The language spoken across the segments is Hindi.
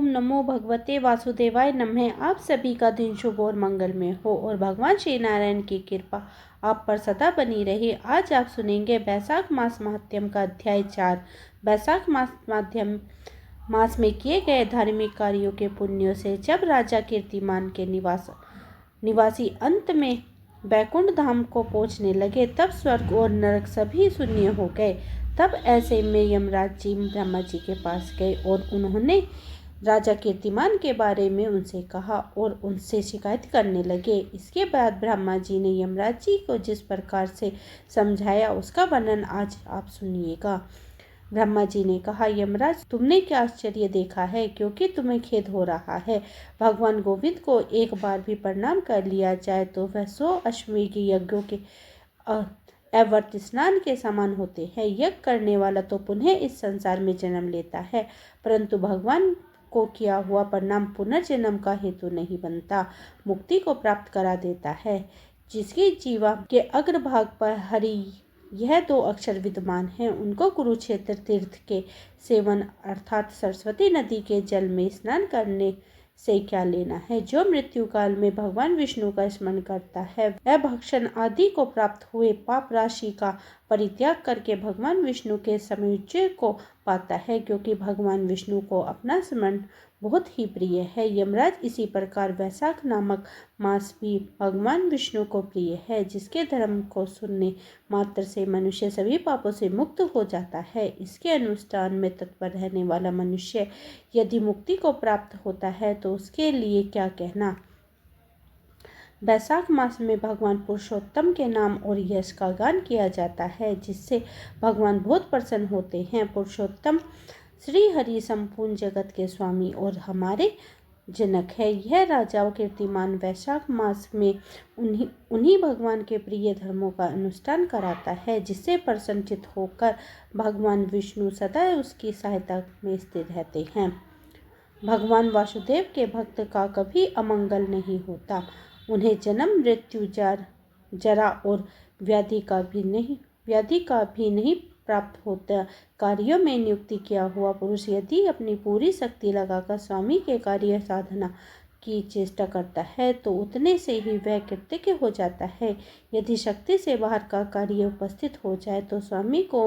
नमो भगवते वासुदेवाय नमः। आप सभी का दिन शुभ और मंगलमय हो और भगवान श्री नारायण की कृपा आप पर सदा बनी रहे। आज आप सुनेंगे वैशाख मास महात्म्य का अध्याय 4। वैशाख मास में किए गए धार्मिक कार्यों के पुण्यों से जब राजा कीर्तिमान के निवासी अंत में वैकुंठ धाम को पहुंचने लगे, तब स्वर्ग और नरक सभी शून्य हो गए। तब ऐसे में यमराज जी ब्रह्मा जी के पास गए और उन्होंने राजा कीर्तिमान के बारे में उनसे कहा और उनसे शिकायत करने लगे। इसके बाद ब्रह्मा जी ने यमराज जी को जिस प्रकार से समझाया उसका वर्णन आज आप सुनिएगा। ब्रह्मा जी ने कहा, यमराज, तुमने क्या आश्चर्य देखा है, क्योंकि तुम्हें खेद हो रहा है। भगवान गोविंद को एक बार भी प्रणाम कर लिया जाए तो वह 100 अश्वमेध यज्ञों के अव्यर्थ स्नान के समान होते हैं। यज्ञ करने वाला तो पुनः इस संसार में जन्म लेता है, परंतु भगवान को किया हुआ प्रणाम पुनर्जन्म का हेतु नहीं बनता, मुक्ति को प्राप्त करा देता है। जिसकी जीवा के अग्रभाग पर हरि यह 2 अक्षर विद्यमान हैं, उनको कुरुक्षेत्र तीर्थ के सेवन अर्थात सरस्वती नदी के जल में स्नान करने से क्या लेना है। जो मृत्यु काल में भगवान विष्णु का स्मरण करता है वह भक्षण आदि को प्राप्त हुए पाप राशि का परित्याग करके भगवान विष्णु के सामीप्य को पाता है, क्योंकि भगवान विष्णु को अपना स्मरण बहुत ही प्रिय है। यमराज, इसी प्रकार वैशाख नामक मास भी भगवान विष्णु को प्रिय है, जिसके धर्म को सुनने मात्र से मनुष्य सभी पापों से मुक्त हो जाता है। इसके अनुष्ठान में तत्पर रहने वाला मनुष्य यदि मुक्ति को प्राप्त होता है तो उसके लिए क्या कहना। वैशाख मास में भगवान पुरुषोत्तम के नाम और यश का गान किया जाता है, जिससे भगवान बहुत प्रसन्न होते हैं। पुरुषोत्तम श्री हरि संपूर्ण जगत के स्वामी और हमारे जनक है। यह राजा कीर्तिमान वैशाख मास में उन्हीं भगवान के प्रिय धर्मों का अनुष्ठान कराता है, जिससे प्रसन्नचित होकर भगवान विष्णु सदा उसकी सहायता में स्थिर रहते हैं। भगवान वासुदेव के भक्त का कभी अमंगल नहीं होता। उन्हें जन्म, मृत्यु, जरा और व्याधि का भी नहीं प्राप्त होता। कार्यों में नियुक्ति किया हुआ पुरुष यदि अपनी पूरी शक्ति लगाकर स्वामी के कार्य साधना की चेष्टा करता है तो उतने से ही वह कृतज्ञ हो जाता है। यदि शक्ति से बाहर का कार्य उपस्थित हो जाए तो स्वामी को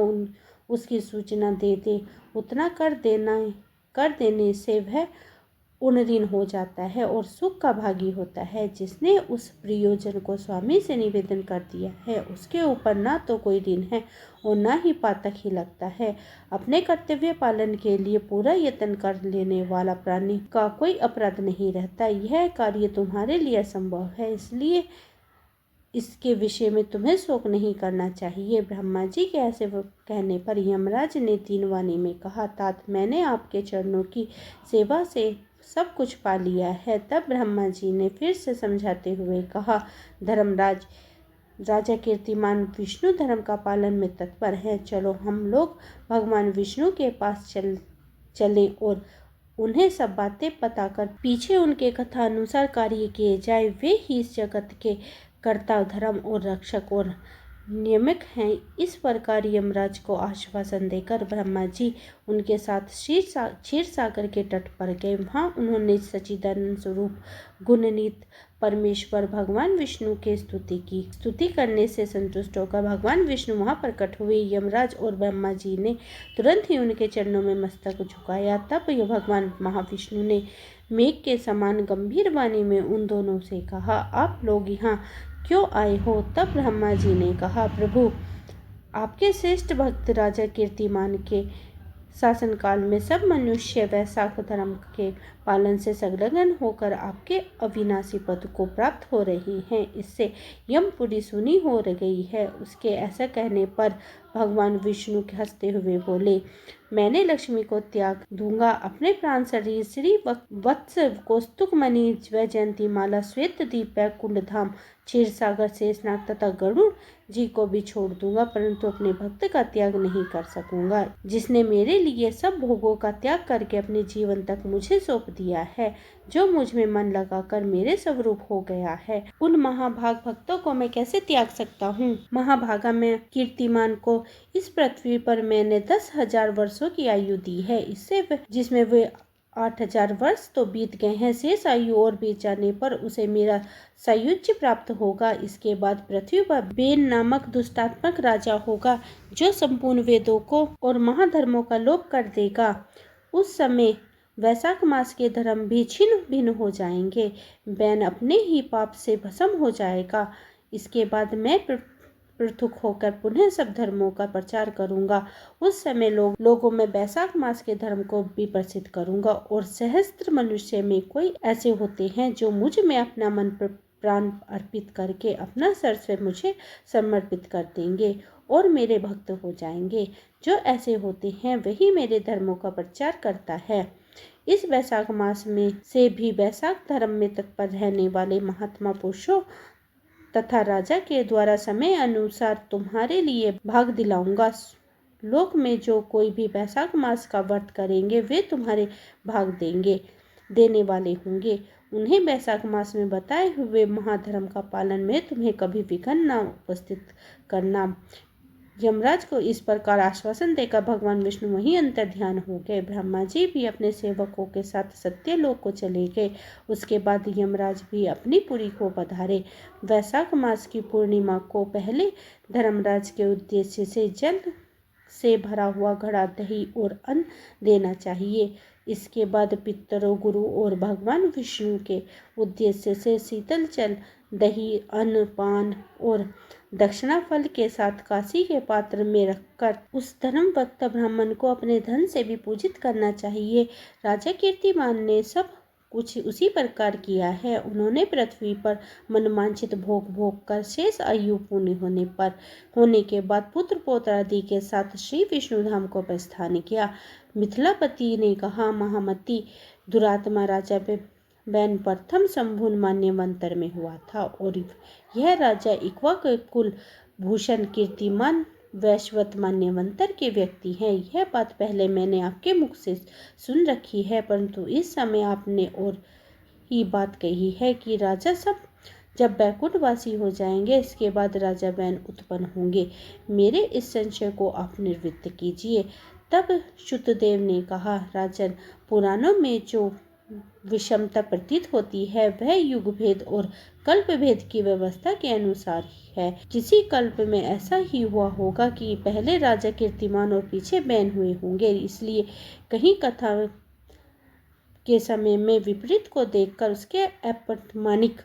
उसकी सूचना दे दे, उतना कर देने से वह ऋणी हो जाता है और सुख का भागी होता है। जिसने उस प्रयोजन को स्वामी से निवेदन कर दिया है उसके ऊपर ना तो कोई ऋण है और ना ही पातक ही लगता है। अपने कर्तव्य पालन के लिए पूरा यत्न कर लेने वाला प्राणी का कोई अपराध नहीं रहता। यह कार्य तुम्हारे लिए असंभव है, इसलिए इसके विषय में तुम्हें शोक नहीं करना चाहिए। ब्रह्मा जी के ऐसे कहने पर यमराज ने 3 वाणी में कहा, तात, मैंने आपके चरणों की सेवा से सब कुछ पा लिया है। तब ब्रह्मा जी ने फिर से समझाते हुए कहा, धर्मराज, राजा कीर्तिमान विष्णु धर्म का पालन में तत्पर है। चलो हम लोग भगवान विष्णु के पास चलें और उन्हें सब बातें बताकर पीछे उनके कथा अनुसार कार्य किए जाए। वे ही इस जगत के कर्ता, धर्म और रक्षक और नियामक हैं। इस प्रकार यमराज को आश्वासन देकर ब्रह्मा जी उनके साथ क्षीर सागर के तट पर गए। वहाँ उन्होंने सच्चिदानंद स्वरूप गुणनीत परमेश्वर भगवान विष्णु की स्तुति की। स्तुति करने से संतुष्ट होकर भगवान विष्णु वहाँ प्रकट हुए। यमराज और ब्रह्मा जी ने तुरंत ही उनके चरणों में मस्तक झुकाया। तब भगवान महाविष्णु ने मेघ के समान गंभीर वाणी में उन दोनों से कहा, आप लोग यहाँ क्यों आए हो। तब ब्रह्मा जी ने कहा, प्रभु, आपके श्रेष्ठ भक्त राजा कीर्तिमान के शासनकाल में सब मनुष्य वैशाख धर्म के पालन से संलग्न होकर आपके अविनाशी पद को प्राप्त हो रहे हैं। इससे यमपुरी सुनी हो गई है। उसके ऐसा कहने पर भगवान विष्णु हंसते हुए बोले, मैंने लक्ष्मी को त्याग दूंगा। अपने प्राण शरीर श्री वत्स कौस्तुक मणि वैजयंती माला श्वेत दीप कुंड धाम क्षीर सागर शेषनाग तथा गरुड़ जी को भी छोड़ दूंगा, परंतु अपने भक्त का त्याग नहीं कर सकूंगा, जिसने मेरे लिए सब भोगों का त्याग करके अपने जीवन तक मुझे सौंप दिया है, जो मुझ में मन लगाकर मेरे स्वरूप हो गया है। उन महाभाग भक्तों को मैं कैसे त्याग सकता हूँ। महाभागा में कीर्तिमान को इस पृथ्वी पर मैंने 10,000 वर्षों की आयु दी है, इससे जिसमें वे 8,000 वर्ष तो बीत गए हैं। शेष आयु और बीत जाने पर उसे मेरा सायुज्य प्राप्त होगा। इसके बाद पृथ्वी पर बेन नामक दुष्टात्मक राजा होगा जो संपूर्ण वेदों को और महाधर्मों का लोप कर देगा। उस समय वैशाख मास के धर्म भी छिन्न भिन्न हो जाएंगे। बैन अपने ही पाप से भस्म हो जाएगा। इसके बाद मैं पृथक होकर पुनः सब धर्मों का प्रचार करूंगा। उस समय लोगों में वैशाख मास के धर्म को भी प्रसिद्ध करूंगा और सहस्त्र मनुष्य में कोई ऐसे होते हैं जो मुझ में अपना मन प्राण अर्पित करके अपना सर्वस्व मुझे समर्पित कर देंगे और मेरे भक्त हो जाएंगे। जो ऐसे होते हैं वही मेरे धर्मों का प्रचार करता है। इस वैशाख मास में से भी वैशाख धर्म में तत्पर रहने वाले महात्मा पुरुषों तथा राजा के द्वारा समय अनुसार तुम्हारे लिए भाग दिलाऊंगा। लोक में जो कोई भी वैशाख मास का व्रत करेंगे वे तुम्हारे भाग देने वाले होंगे। उन्हें वैशाख मास में बताए हुए महाधर्म का पालन में तुम्हें कभी विघ्न न उपस्थित करना। यमराज को इस प्रकार आश्वासन देकर भगवान विष्णु वहीं अंतर ध्यान हो गए। ब्रह्मा जी भी अपने सेवकों के साथ सत्यलोक को चले गए। उसके बाद यमराज भी अपनी पुरी को पधारे। वैशाख मास की पूर्णिमा को पहले धर्मराज के उद्देश्य से जल से भरा हुआ घड़ा दही और अन्न देना चाहिए। इसके बाद पितरों, गुरु और भगवान विष्णु के उद्देश्य से शीतल जल, दही, अन्न, पान और दक्षिणा फल के साथ काशी के पात्र में रखकर उस धर्म वक्त ब्राह्मण को अपने धन से भी पूजित करना चाहिए। राजा कीर्तिमान ने सब कुछ उसी प्रकार किया है। उन्होंने पृथ्वी पर मनमांचित भोग कर शेष आयु पूर्ण होने के बाद पुत्र पौत्र आदि के साथ श्री विष्णु धाम को प्रस्थान किया। मिथिलापति ने कहा, महामती दुरात्मा राजा बैन प्रथम शंभुन मान्यवंतर में हुआ था और यह राजा इक्ष्वाकु के कुल भूषण कीर्तिमान वैश्वत मान्यवंतर के व्यक्ति हैं। यह बात पहले मैंने आपके मुख से सुन रखी है, परंतु इस समय आपने और ही बात कही है कि राजा सब जब बैकुंठवासी हो जाएंगे इसके बाद राजा बैन उत्पन्न होंगे। मेरे इस संशय को आप निवृत्त कीजिए। तब शुतदेव ने कहा, राजन, पुराणों में जो विषमता प्रतीत होती है वह युग भेद और कल्प भेद की व्यवस्था के अनुसार ही है। किसी कल्प में ऐसा ही हुआ होगा कि पहले राजा कीर्तिमान और पीछे बैन हुए होंगे। इसलिए कहीं कथा के समय में विपरीत को देखकर उसके अपमानिक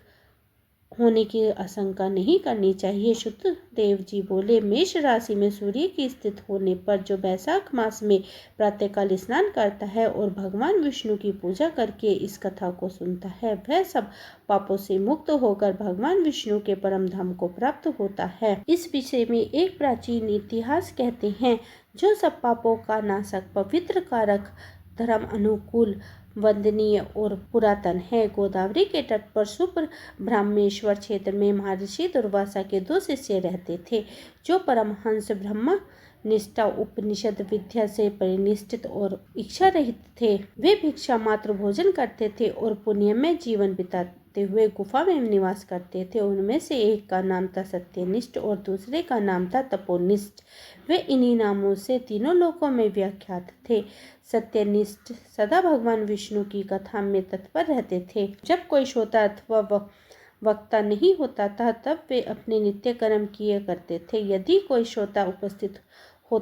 होने की आशंका नहीं करनी चाहिए। शुतदेव जी बोले, मेष राशि में सूर्य की स्थित होने पर जो वैशाख मास में प्रातःकाल स्नान करता है और भगवान विष्णु की पूजा करके इस कथा को सुनता है वह सब पापों से मुक्त होकर भगवान विष्णु के परम धाम को प्राप्त होता है। इस विषय में एक प्राचीन इतिहास कहते हैं, जो सब पापों का नाशक, पवित्र कारक, धर्म अनुकूल, वंदनीय और पुरातन है। गोदावरी के तट पर शुभ्र ब्राह्मेश्वर क्षेत्र में महर्षि दुर्वासा के 2 शिष्य रहते थे, जो परमहंस ब्रह्म निष्ठा, उपनिषद विद्या से परिनिष्ठित और इच्छा रहित थे। वे भिक्षा मात्र भोजन करते थे और पुण्यमय जीवन बिताते हुए गुफा में निवास करते थे। उनमें से एक का नाम था सत्यनिष्ठ और दूसरे का नाम था तपोनिष्ठ। वे इन्हीं नामों से तीनों लोकों में विख्यात थे। सत्यनिष्ठ सदा भगवान विष्णु की कथा में तत्पर रहते थे। जब कोई श्रोता अथवा वक्ता नहीं होता था तब वे अपने नित्य कर्म किए करते थे। यदि कोई श्रोता उपस्थित हो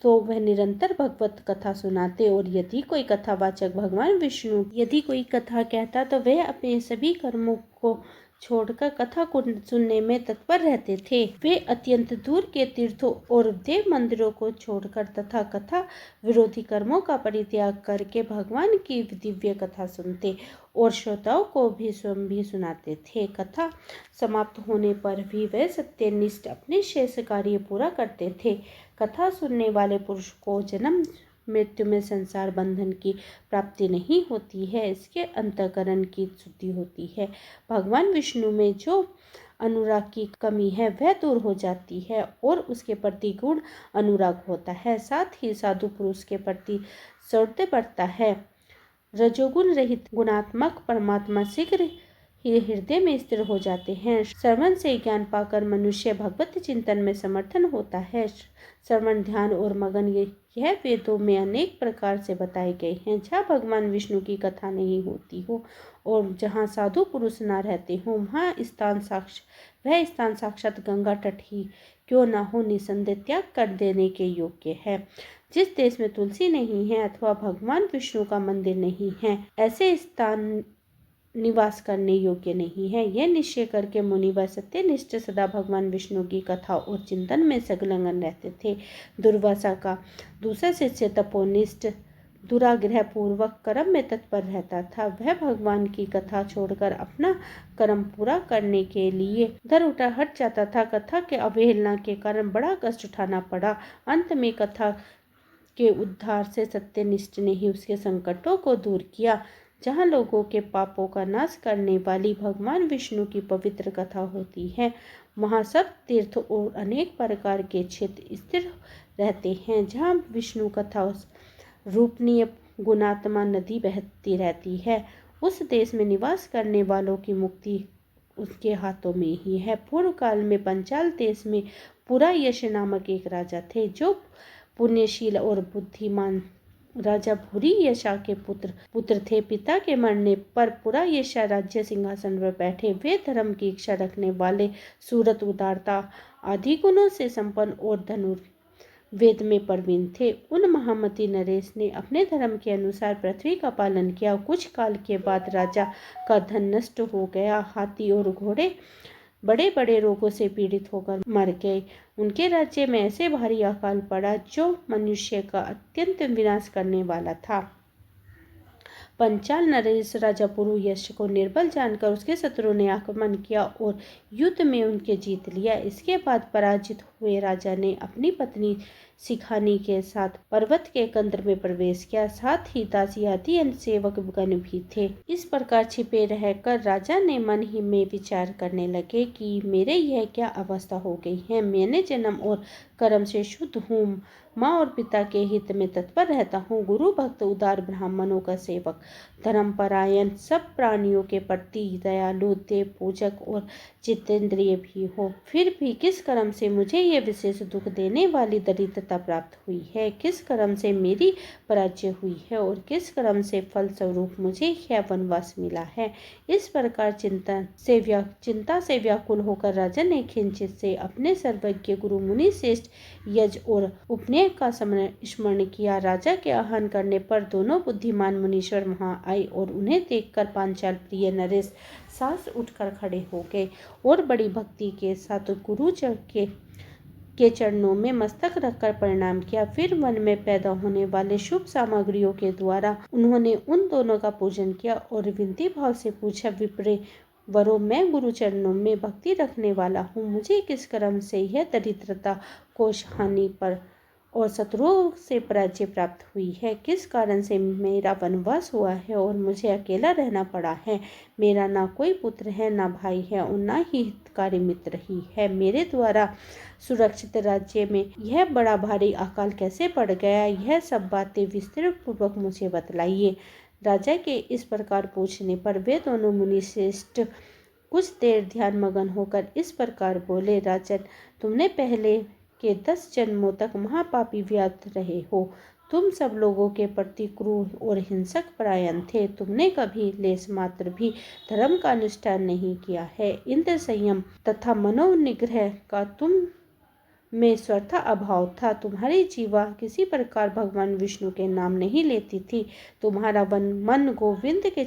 तो वह निरंतर भगवत कथा सुनाते और यदि कोई कथावाचक भगवान विष्णु यदि कोई कथा कहता तो वह अपने सभी कर्मों को छोड़कर कथा को सुनने में तत्पर रहते थे। वे अत्यंत दूर के तीर्थों और देव मंदिरों को छोड़कर तथा कथा विरोधी कर्मों का परित्याग करके भगवान की दिव्य कथा सुनते और श्रोताओं को भी स्वयं भी सुनाते थे। कथा समाप्त होने पर भी वे सत्यनिष्ठ अपने शेष कार्य पूरा करते थे। कथा सुनने वाले पुरुष को जन्म मृत्यु में संसार बंधन की प्राप्ति नहीं होती है, इसके अंतःकरण की शुद्धि होती है। भगवान विष्णु में जो अनुराग की कमी है वह दूर हो जाती है और उसके प्रति गुण अनुराग होता है। साथ ही साधु पुरुष के प्रति सौंदर्य बढ़ता है। रजोगुण रहित गुणात्मक परमात्मा शीघ्र हृदय में स्थिर हो जाते हैं। श्रवण से ज्ञान पाकर मनुष्य भगवत चिंतन में समर्थन होता है। श्रवण, ध्यान और मगन यह वेदों में अनेक प्रकार से बताए गए हैं। जहाँ भगवान विष्णु की कथा नहीं होती हो और जहाँ साधु पुरुष ना रहते हो, वह स्थान साक्षात गंगा तट ही क्यों ना हो, निसंदेह त्याग कर देने के योग्य है। जिस देश में तुलसी नहीं है अथवा भगवान विष्णु का मंदिर नहीं है, ऐसे स्थान निवास करने योग्य नहीं है। यह निश्चय करके मुनिवर सत्यनिष्ठ सदा भगवान विष्णु की कथा और चिंतन में संलग्न रहते थे। दुर्वासा का दूसरा शिष्य तपोनिष्ठ दुराग्रह पूर्वक कर्म में तत्पर रहता था। वह भगवान की कथा छोड़कर अपना कर्म पूरा करने के लिए इधर उधर हट जाता था। कथा के अवहेलना के कारण बड़ा कष्ट उठाना पड़ा। अंत में कथा के उद्धार से सत्यनिष्ठ ने ही उसके संकटों को दूर किया। जहाँ लोगों के पापों का नाश करने वाली भगवान विष्णु की पवित्र कथा होती है, वहाँ सब तीर्थ और अनेक प्रकार के क्षेत्र स्थिर रहते हैं। जहाँ विष्णु कथा रूपनीय गुणात्मा नदी बहती रहती है, उस देश में निवास करने वालों की मुक्ति उसके हाथों में ही है। पूर्व काल में पंचाल देश में पुरायश नामक एक राजा थे, जो पुण्यशील और बुद्धिमान राजा भूरियशा के पुत्र थे। पिता के मरने पर पुरायशा राज्य सिंहासन पर बैठे। वे धर्म की इच्छा रखने वाले, सूरत, उदारता आदि गुणों से संपन्न और धनुर्वेद में प्रवीण थे। उन महामती नरेश ने अपने धर्म के अनुसार पृथ्वी का पालन किया। कुछ काल के बाद राजा का धन नष्ट हो गया। हाथी और घोड़े बड़े बड़े रोगों से पीड़ित होकर मर गए। उनके राज्य में ऐसे भारी अकाल पड़ा जो मनुष्य का अत्यंत विनाश करने वाला था। पंचाल नरेश राजा पुरुयश को निर्बल जानकर उसके शत्रुओं ने आक्रमण किया और युद्ध में उनके जीत लिया। इसके बाद पराजित हुए राजा ने अपनी पत्नी सिखानी के साथ पर्वत के केंद्र में प्रवेश किया। साथ ही दासी आदि अन्य सेवक गण भी थे। इस प्रकार छिपे रहकर राजा ने मन ही में विचार करने लगे कि मेरे यह क्या अवस्था हो गई है। मैंने जन्म और कर्म से शुद्ध हूँ, माँ और पिता के हित में तत्पर रहता हूँ, गुरु भक्त, उदार, ब्राह्मणों का सेवक, धर्मपरायण, सब प्राणियों के प्रति दयालु, देव पूजक और जितेंद्रिय भी हो। फिर भी किस कर्म से मुझे ये विशेष दुख देने वाली दरिद्रता प्राप्त हुई है, किस कर्म से मेरी पराजय हुई है और किस कर्म से फल स्वरूप मुझे यह वनवास मिला है। इस प्रकार चिंता से व्याकुल होकर राजा ने खिंचित से अपने सर्वज्ञ गुरु मुनि श्रेष्ठ यज और उपनय का स्मरण किया। राजा के आह्वान करने पर दोनों बुद्धिमान मुनीश्वर वहाँ आए और उन्हें देखकर पांचाल प्रिय नरेश सास उठकर खड़े हो गए और बड़ी भक्ति के साथ गुरु के चरणों में मस्तक रखकर प्रणाम किया। फिर वन में पैदा होने वाले शुभ सामग्रियों के द्वारा उन्होंने उन दोनों का पूजन किया और विनती भाव से पूछा, विप्रे वरो, मैं गुरु चरणों में भक्ति रखने वाला हूँ, मुझे किस कर्म से यह दरिद्रता, कोष, हानि पर और शत्रुओं से पराजय प्राप्त हुई है, किस कारण से मेरा वनवास हुआ है और मुझे अकेला रहना पड़ा है। मेरा ना कोई पुत्र है, ना भाई है और ना ही हितकारी मित्र ही है। मेरे द्वारा सुरक्षित राज्य में यह बड़ा भारी अकाल कैसे पड़ गया, यह सब बातें विस्तार पूर्वक मुझे बतलाइए। राजा के इस प्रकार पूछने पर वे दोनों मुनि श्रेष्ठ कुछ देर ध्यान मगन होकर इस प्रकार बोले, राजन, तुमने पहले के 10 जन्मों तक महापापी व्यात रहे हो। तुम सब लोगों के प्रति क्रूर और हिंसक परायण थे। तुमने कभी लेश मात्र भी धर्म का अनुष्ठान नहीं किया है। इंद्र संयम तथा मनोनिग्रह का तुम में स्वतः अभाव था। तुम्हारी जीवा किसी प्रकार भगवान विष्णु के नाम नहीं लेती थी। तुम्हारा मन गोविंद के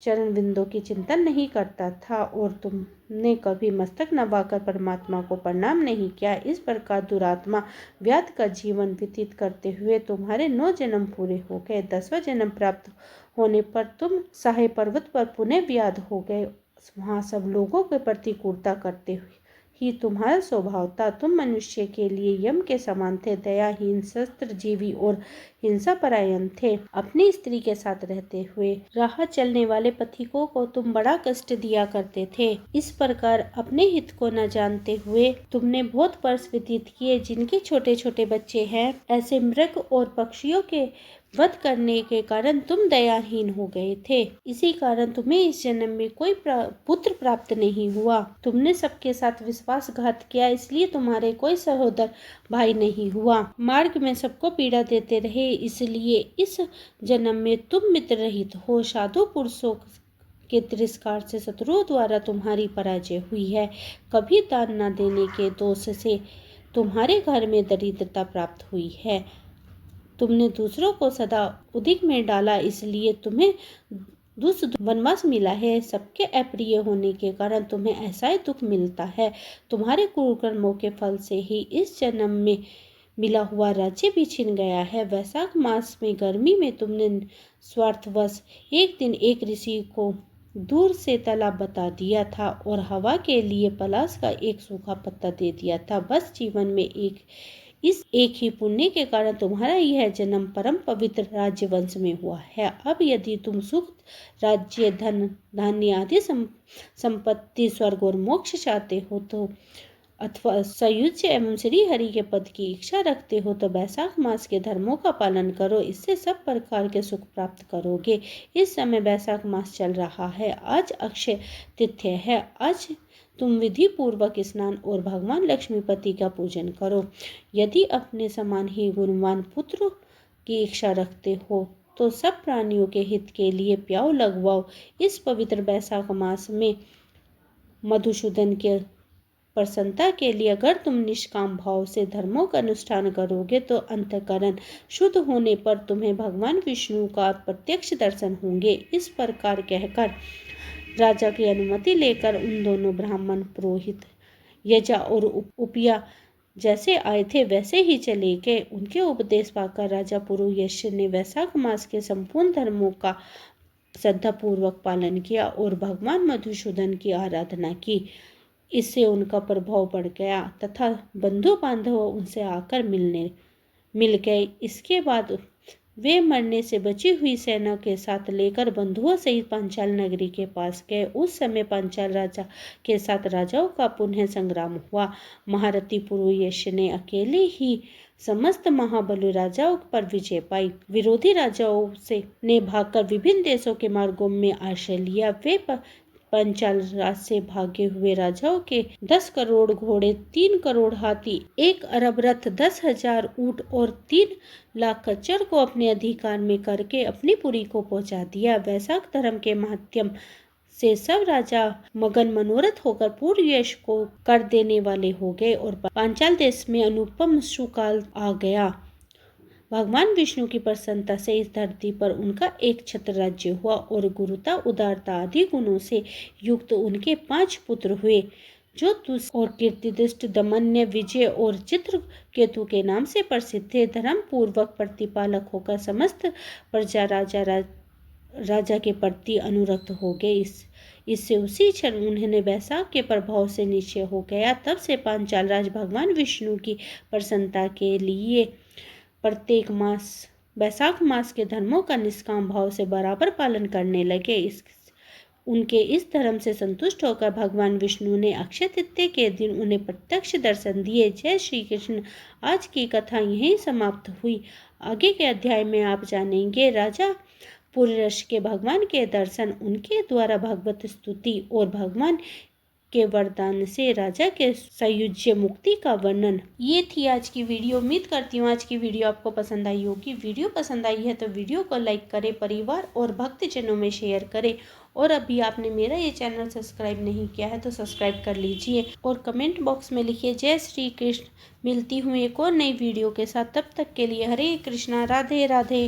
चरण बिंदों की चिंतन नहीं करता था और तुमने कभी मस्तक नवाकर परमात्मा को प्रणाम नहीं किया। इस प्रकार दुरात्मा व्याध का जीवन व्यतीत करते हुए तुम्हारे 9 जन्म पूरे हो गए। 10वां जन्म प्राप्त होने पर तुम साहे पर्वत पर पुनः व्याध हो गए। वहाँ सब लोगों के प्रति क्रूरता करते हुए ही तुम्हारा स्वभाव था। तुम मनुष्य के लिए यम के समान थे, दयाहीन, शस्त्र जीवी और हिंसा परायण थे। अपनी स्त्री के साथ रहते हुए राह चलने वाले पथिकों को तुम बड़ा कष्ट दिया करते थे। इस प्रकार अपने हित को न जानते हुए तुमने बहुत वर्ष व्यतीत किए। जिनके छोटे छोटे बच्चे हैं, ऐसे मृग और पक्षियों के वध करने के कारण तुम दयाहीन हो गए थे। इसी कारण तुम्हें इस जन्म में कोई पुत्र प्राप्त नहीं हुआ। तुमने सबके साथ विश्वासघात किया, इसलिए तुम्हारे कोई सहोदर भाई नहीं हुआ। मार्ग में सबको पीड़ा देते रहे, इसलिए इस जन्म में तुम मित्र रहित हो। साधु पुरुषों के तिरस्कार से शत्रुओं द्वारा तुम्हारी पराजय हुई है। कभी दान न देने के दोष से तुम्हारे घर में दरिद्रता प्राप्त हुई है। तुमने दूसरों को सदा उदिक में डाला, इसलिए तुम्हें वनवास मिला है। सबके अप्रिय होने के कारण तुम्हें ऐसा ही दुख मिलता है। तुम्हारे कुकर्मों के फल से ही इस जन्म में मिला हुआ राज्य भी छिन गया है। वैशाख मास में गर्मी में तुमने स्वार्थवश एक दिन एक ऋषि को दूर से तालाब बता दिया था और हवा के लिए पलाश का एक सूखा पत्ता दे दिया था। बस जीवन में इस एक ही पुण्य के कारण तुम्हारा यह जन्म परम पवित्र राज्य वंश में हुआ है। अब यदि तुम सुख, राज्य, धन, धान्य आदि संपत्ति, स्वर्ग और मोक्ष चाहते हो तो अथवा सयुज्य एवं श्री हरि के पद की इच्छा रखते हो तो वैशाख मास के धर्मों का पालन करो। इससे सब प्रकार के सुख प्राप्त करोगे। इस समय वैशाख मास चल रहा है। आज अक्षय तिथि है। आज तुम विधि पूर्वक स्नान और भगवान लक्ष्मीपति का पूजन करो। यदि अपने समान ही गुणवान पुत्र की इच्छा रखते हो तो सब प्राणियों के हित के लिए प्याऊ लगवाओ। इस पवित्र वैशाख मास में मधुसूदन के प्रसन्नता के लिए अगर तुम निष्काम भाव से धर्मों का अनुष्ठान करोगे तो अंतःकरण शुद्ध होने पर तुम्हें भगवान विष्णु का प्रत्यक्ष दर्शन होंगे। इस प्रकार कहकर राजा की अनुमति लेकर उन दोनों ब्राह्मण पुरोहित यजा और उपिया जैसे आए थे वैसे ही चले गए। उनके उपदेश पाकर राजा पुरुयश ने वैशाख मास के संपूर्ण धर्मों का श्रद्धापूर्वक पालन किया और भगवान मधुसूदन की आराधना की। इससे उनका प्रभाव बढ़ गया तथा बंधु बांधव उनसे आकर मिल गए। इसके बाद वे मरने से बची हुई सेना के साथ लेकर बंधुओं सहित पांचाल नगरी के पास गए। उस समय पांचाल राजा के साथ राजाओं का पुनः संग्राम हुआ। महारथी पुरुयश ने अकेले ही समस्त महाबली राजाओं पर विजय पाई। विरोधी राजाओं से ने भागकर विभिन्न देशों के मार्गों में आश्रय लिया। वे पांचाल राज से भागे हुए राजाओं के 10 करोड़ घोड़े, 3 करोड़ हाथी, 1 अरब रथ, 10,000 ऊंट और 3 लाख खच्चर को अपने अधिकार में करके अपनी पुरी को पहुंचा दिया। वैशाख धर्म के माध्यम से सब राजा मगन मनोरथ होकर पूर्ण यश को कर देने वाले हो गए और पांचाल देश में अनुपम सुकाल आ गया। भगवान विष्णु की प्रसन्नता से इस धरती पर उनका एक छत्र राज्य हुआ और गुरुता, उदारता आदि गुणों से युक्त उनके 5 पुत्र हुए जो तुष और कीर्तिदृष्ट, दमन्य, विजय और चित्रकेतु के नाम से प्रसिद्ध थे। धर्म पूर्वक प्रतिपालक होकर समस्त प्रजा राजा के प्रति अनुरक्त हो गए। इससे उसी क्षण उन्हें वैशाख के प्रभाव से निश्चय हो गया। तब से पांचाल राज भगवान विष्णु की प्रसन्नता के लिए प्रत्येक मास वैशाख मास के धर्मों का निष्काम भाव से बराबर पालन करने लगे। उनके इस धर्म से संतुष्ट होकर भगवान विष्णु ने अक्षय तृतीया के दिन उन्हें प्रत्यक्ष दर्शन दिए। जय श्री कृष्ण। आज की कथा यहीं समाप्त हुई। आगे के अध्याय में आप जानेंगे राजा पुरुयश के भगवान के दर्शन, उनके द्वारा भगवत स्तुति और भगवान के वरदान से राजा के सायुज्य मुक्ति का वर्णन। ये थी आज की वीडियो। उम्मीद करती हूँ आज की वीडियो आपको पसंद आई होगी। वीडियो पसंद आई है तो वीडियो को लाइक करें, परिवार और भक्तजनों में शेयर करें और अभी आपने मेरा ये चैनल सब्सक्राइब नहीं किया है तो सब्सक्राइब कर लीजिए और कमेंट बॉक्स में लिखिए जय श्री कृष्ण। मिलती हूँ एक और नई वीडियो के साथ, तब तक के लिए हरे कृष्णा, राधे राधे।